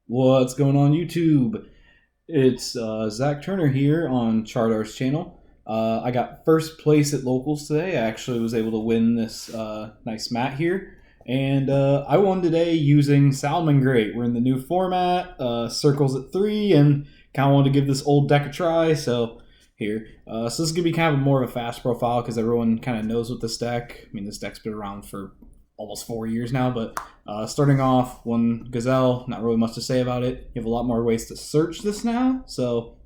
What's going on YouTube? It's Zach Turner here on Chardar's channel. I got first place at locals today. I actually was able to win this nice mat here. And I won today using Salamangreat. We're in the new format, circles at 3, and kind of wanted to give this old deck a try, so here. So this is going to be kind of more of a fast profile because everyone kind of knows what this deck. I mean, this deck's been around for almost 4 years now, but starting off, one Gazelle, not really much to say about it. You have a lot more ways to search this now, so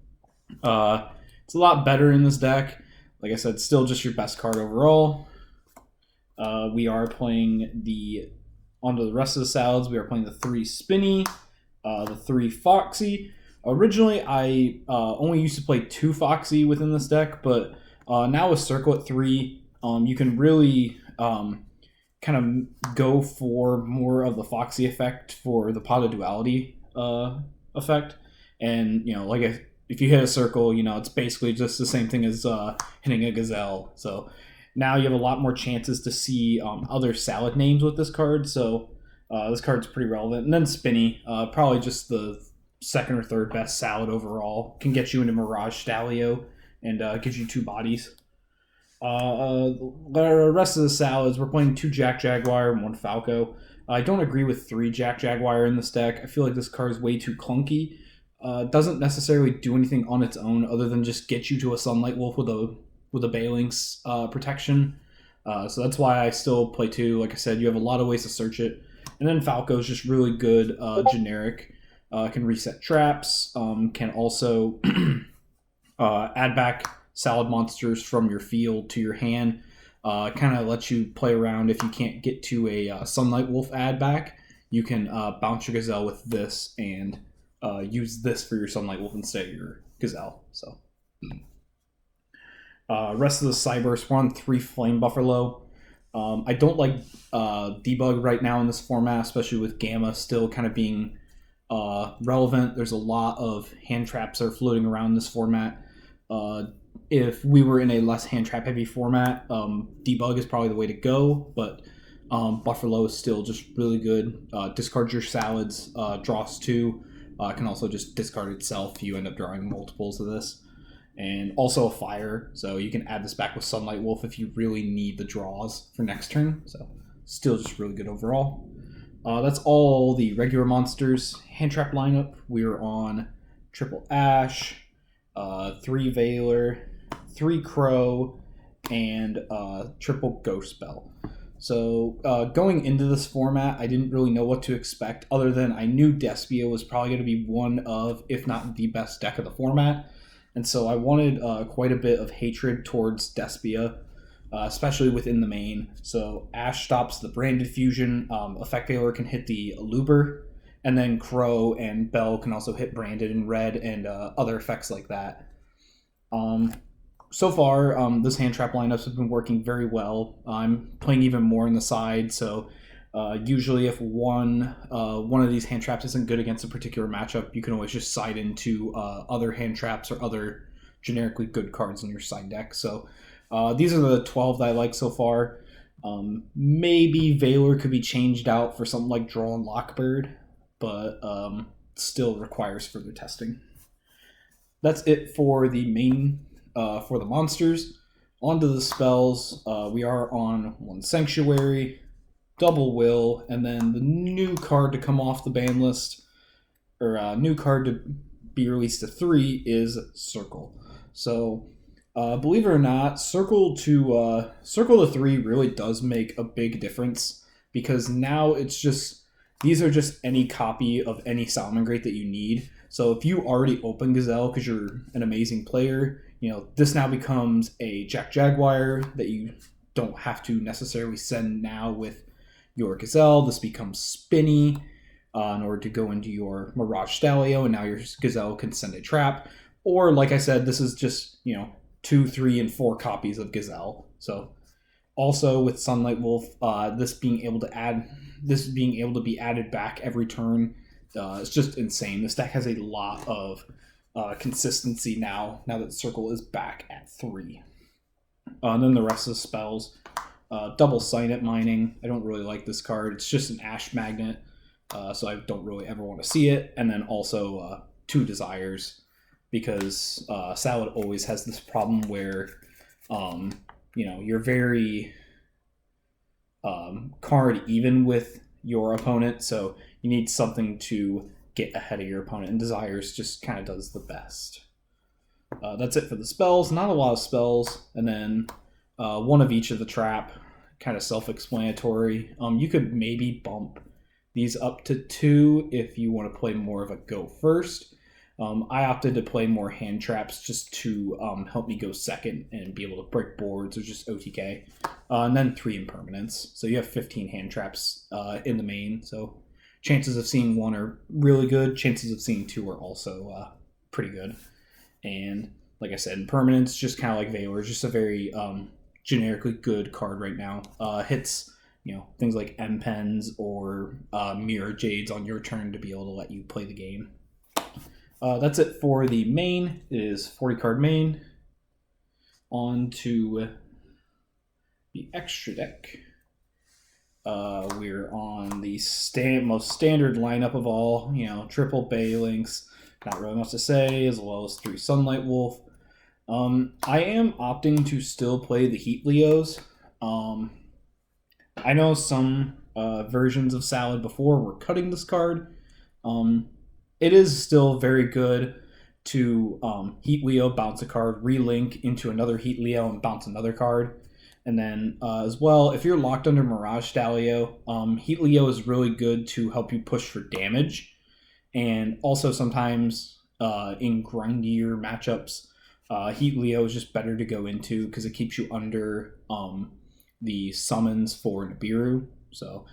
it's a lot better in this deck. Like I said, still just your best card overall. We are playing onto the rest of the salads, we are playing the 3 Spinny, the 3 Foxy. Originally, I only used to play 2 Foxy within this deck, but now with Circle at 3, you can really kind of go for more of the Foxy effect for the Pot of Duality effect. And, like if you hit a circle, it's basically just the same thing as hitting a Gazelle. So now you have a lot more chances to see other salad names with this card. So this card's pretty relevant. And then Spinny, probably just the second or third best salad overall. Can get you into Mirage Stalio and gives you 2 bodies. The rest of the salads, we're playing 2 Jack Jaguar and 1 Falco. I don't agree with 3 Jack Jaguar in this deck. I feel like this card is way too clunky. Doesn't necessarily do anything on its own other than just get you to a Sunlight Wolf with a Bailing's protection. So that's why I still play 2. Like I said, you have a lot of ways to search it. And then Falco is just really good generic. Can reset traps. Can also add back salad monsters from your field to your hand. Kind of lets you play around. If you can't get to a Sunlight Wolf add back, you can bounce your Gazelle with this and use this for your Sunlight Wolf instead of your Gazelle. So rest of the Cyburst, we're on 3 Flame Buffalo. I don't like debug right now in this format, especially with Gamma still kind of being relevant. There's a lot of hand traps that are floating around this format. If we were in a less hand trap heavy format, debug is probably the way to go, but Buffalo is still just really good. Discard your salads, draws 2, can also just discard itself. You end up drawing multiples of this. And also a fire, so you can add this back with Sunlight Wolf if you really need the draws for next turn. So still just really good overall. That's all the regular monsters. Hand trap lineup, we're on triple Ash, 3 Veiler, 3 Crow, and triple Ghost Bell. So going into this format, I didn't really know what to expect other than I knew Despia was probably going to be one of, if not the best deck of the format. And so I wanted quite a bit of hatred towards Despia, especially within the main. So Ash stops the Branded Fusion, Effect Veiler can hit the Aluber, and then Crow and Bell can also hit Branded in red and other effects like that. So far, this hand trap lineups have been working very well. I'm playing even more on the side, so usually if one of these hand traps isn't good against a particular matchup, you can always just side into other hand traps or other generically good cards in your side deck. So these are the 12 that I like so far. Maybe Veiler could be changed out for something like Draw and Lockbird, but still requires further testing. That's it for the main, for the monsters. Onto the spells, we are on 1 Sanctuary, Double Will, and then the new card to come off the ban list, or new card to be released to 3 is Circle. So believe it or not, Circle to 3 really does make a big difference, because now it's just, these are just any copy of any Salamangreat that you need. So if you already open Gazelle because you're an amazing player, this now becomes a Jack Jaguar that you don't have to necessarily send now with your Gazelle. This becomes Spinny in order to go into your Mirage Stalio, and now your Gazelle can send a trap. Or, like I said, this is just, 2, 3, and 4 copies of Gazelle. So also with Sunlight Wolf, this being able to be added back every turn, it's just insane. This deck has a lot of consistency now that Circle is back at 3. And then the rest of the spells, double Signet Mining. I don't really like this card. It's just an Ash Magnet. so I don't really ever want to see it. And then also 2 Desires, because Salad always has this problem where you're very card even with your opponent, so you need something to get ahead of your opponent, and Desires just kind of does the best. That's it for the spells. Not a lot of spells, and then 1 of each of the trap, kind of self-explanatory. You could maybe bump these up to 2 if you want to play more of a go first. I opted to play more hand traps just to help me go second and be able to break boards or just OTK. And then 3 impermanents. So you have 15 hand traps in the main. So chances of seeing 1 are really good. Chances of seeing 2 are also pretty good. And like I said, impermanents, just kind of like Valor, just a very generically good card right now. Hits things like M-Pens or Mirror Jades on your turn to be able to let you play the game. That's it for the main. It is 40 card main. On to the extra deck. We're on the most standard lineup of all, triple Baylings. Not really much to say, as well as 3 Sunlight Wolf. I am opting to still play the Heat Leos. I know some versions of Salad before were cutting this card. It is still very good to Heat Leo, bounce a card, relink into another Heat Leo, and bounce another card. And then as well, if you're locked under Mirage Stalio, Heat Leo is really good to help you push for damage. And also sometimes in grindier matchups, Heat Leo is just better to go into because it keeps you under the summons for Nibiru. So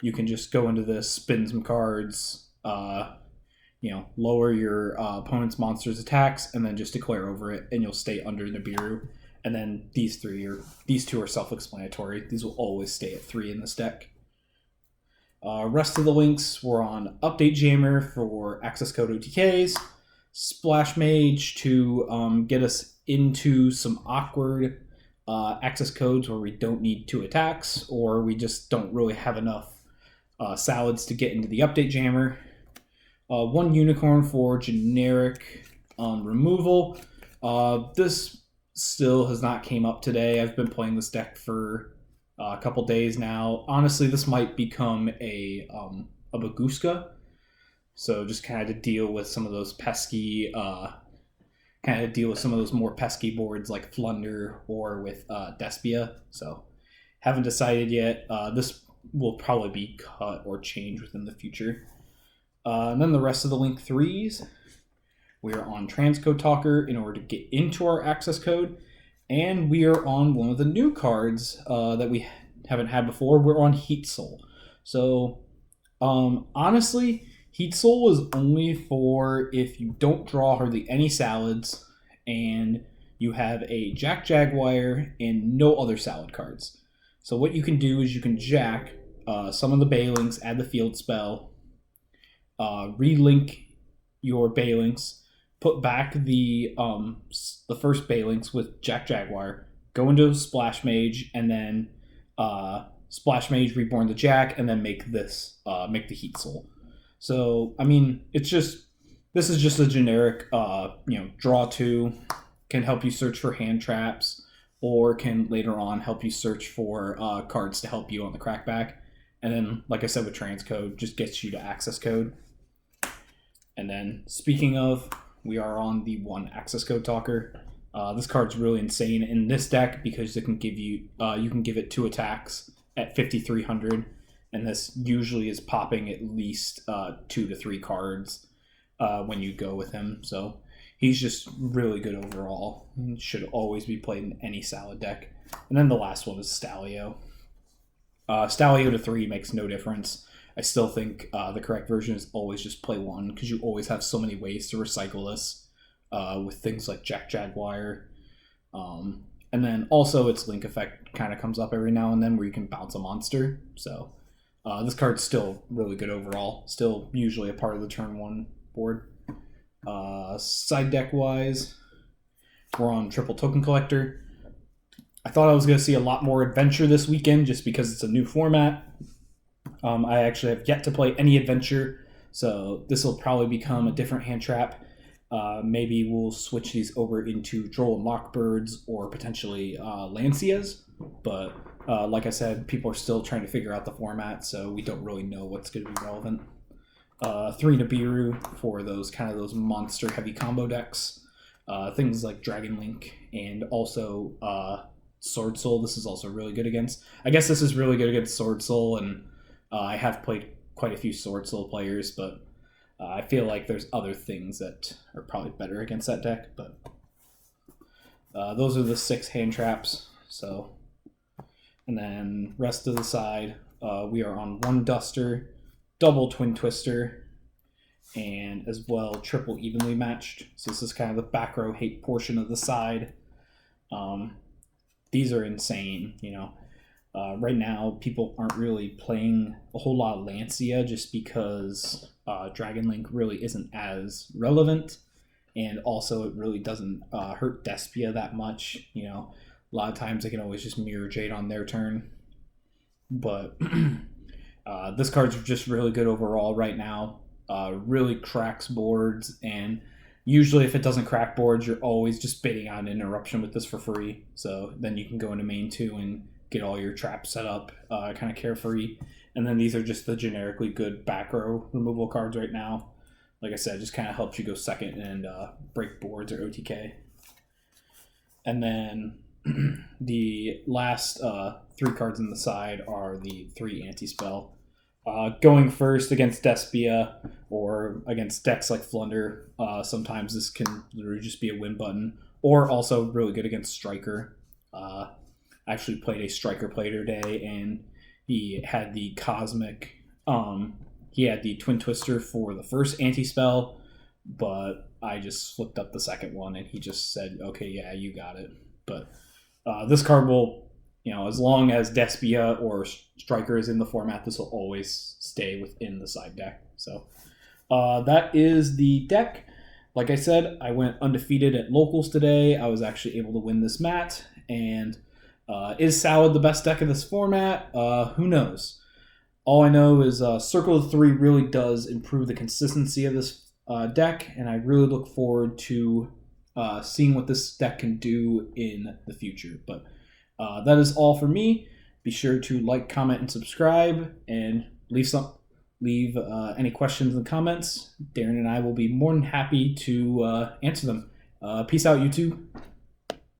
you can just go into this, spin some cards, lower your opponent's monster's attacks, and then just declare over it, and you'll stay under Nibiru. And then these 2 are self-explanatory. These will always stay at 3 in this deck. Rest of the links were on Update Jammer for access code OTKs, Splash Mage to get us into some awkward access codes where we don't need 2 attacks, or we just don't really have enough salads to get into the Update Jammer. 1 Unicorn for generic removal. This still has not came up today. I've been playing this deck for a couple days now. Honestly, this might become a Baguska. So just kind of to deal with some of those pesky, more pesky boards like Flunder or with Despia. So haven't decided yet. This will probably be cut or changed within the future. And then the rest of the link 3s. We are on Transcode Talker in order to get into our access code. And we are on one of the new cards that we haven't had before. We're on Heat Soul. So, honestly, Heat Soul was only for if you don't draw hardly any salads and you have a Jack Jaguar and no other salad cards. So what you can do is you can jack some of the Baylings, add the field spell, relink your Baylings, put back the first Baylings with Jack Jaguar, go into Splash Mage, and then Splash Mage reborn the Jack, and then make the Heat Soul. So I mean, this is just a generic draw 2, can help you search for hand traps, or can later on help you search for cards to help you on the crackback. And then, like I said, with transcode, just gets you to access code. And then, speaking of, we are on the 1 access code talker. This card's really insane in this deck because it can give you can give it 2 attacks at 5,300, and this usually is popping at least 2 to 3 cards when you go with him. So he's just really good overall. He should always be played in any salad deck. And then the last one is Stalio. Stalio to 3 makes no difference. I still think the correct version is always just play 1 because you always have so many ways to recycle this with things like Jack Jaguar. And then also its link effect kind of comes up every now and then where you can bounce a monster. So this card's still really good overall. Still usually a part of the turn 1 board. Side deck wise, we're on Triple Token Collector. I thought I was going to see a lot more adventure this weekend just because it's a new format. I actually have yet to play any adventure, so this will probably become a different hand trap. Maybe we'll switch these over into Droll and Lockbirds or potentially Lancias, but like I said, people are still trying to figure out the format, so we don't really know what's going to be relevant. 3 Nibiru for those monster heavy combo decks. Things like Dragon Link and also Sword Soul. This is also really good against. I guess this is really good against Sword Soul, and I have played quite a few Sword Soul players, but I feel like there's other things that are probably better against that deck. But those are the 6 hand traps. So, and then rest of the side, we are on 1 Duster, double Twin Twister, and as well triple evenly matched. So this is kind of the back row hate portion of the side. These are insane, you know. Right now, people aren't really playing a whole lot of Lancia just because Dragon Link really isn't as relevant, and also it really doesn't hurt Despia that much. You know, a lot of times they can always just Mirror Jade on their turn. But this card's just really good overall right now. Really cracks boards, and usually if it doesn't crack boards, you're always just bidding on an interruption with this for free. So then you can go into main 2 and get all your traps set up kind of carefree. And then these are just the generically good back row removal cards right now. Like I said, just kind of helps you go second and break boards or OTK. And then the last 3 cards on the side are the 3 anti-spell. Going first against Despia or against decks like Flunder, sometimes this can literally just be a win button. Or also really good against Striker. I actually played a Striker play today, and he had the Cosmic. He had the Twin Twister for the first anti-spell, but I just flipped up the second one, and he just said, okay, yeah, you got it. But this card will, you know, as long as Despia or Striker is in the format, this will always stay within the side deck. So that is the deck. Like I said, I went undefeated at locals today. I was actually able to win this mat, and is Salad the best deck in this format? Who knows? All I know is Circle of 3 really does improve the consistency of this deck, and I really look forward to seeing what this deck can do in the future. But that is all for me. Be sure to like, comment, and subscribe, and leave any questions in the comments. Darren and I will be more than happy to answer them. Peace out, YouTube.